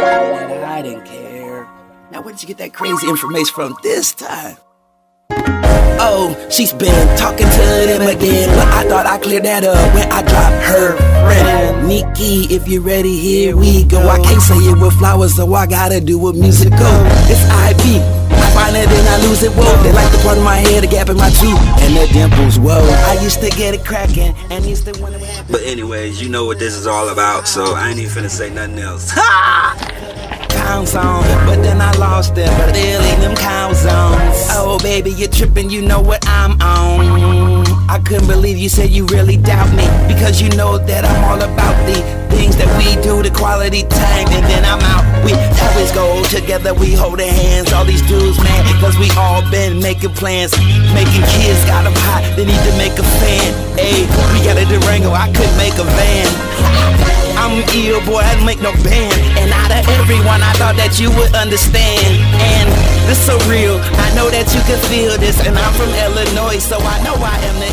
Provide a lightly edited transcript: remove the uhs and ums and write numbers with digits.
And I didn't care. Now where did you get that crazy information from this time? Oh, she's been talking to them again, but I thought I cleared that up when I dropped her friend. Nikki, if you're ready, here we go. I can't say it with flowers, so I gotta do a musical. It's IB. I find it and I lose it, whoa. They like the part of my hair, the gap in my tooth, and the dimples, whoa. I used to get it cracking, and used to wonder what happened. But anyways, you know what this is all about, so I ain't even finna say nothing else. Pounds on, but then I lost it, but still in them cow zones. Oh baby, you're tripping, you know what I'm on. I couldn't believe you said you really doubt me, because you know that I'm all about the things that we do, the quality time, and then I'm out. We always go together, we hold hands, all these dudes, man, cause we all been making plans, making kids, got them hot, they need to make a fan. Ayy, we got a Durango, I could make a van. I'm ill, boy, I make no band. And out of everyone, I thought that you would understand. And this so real, I know that you can feel this. And I'm from Illinois, so I know I am the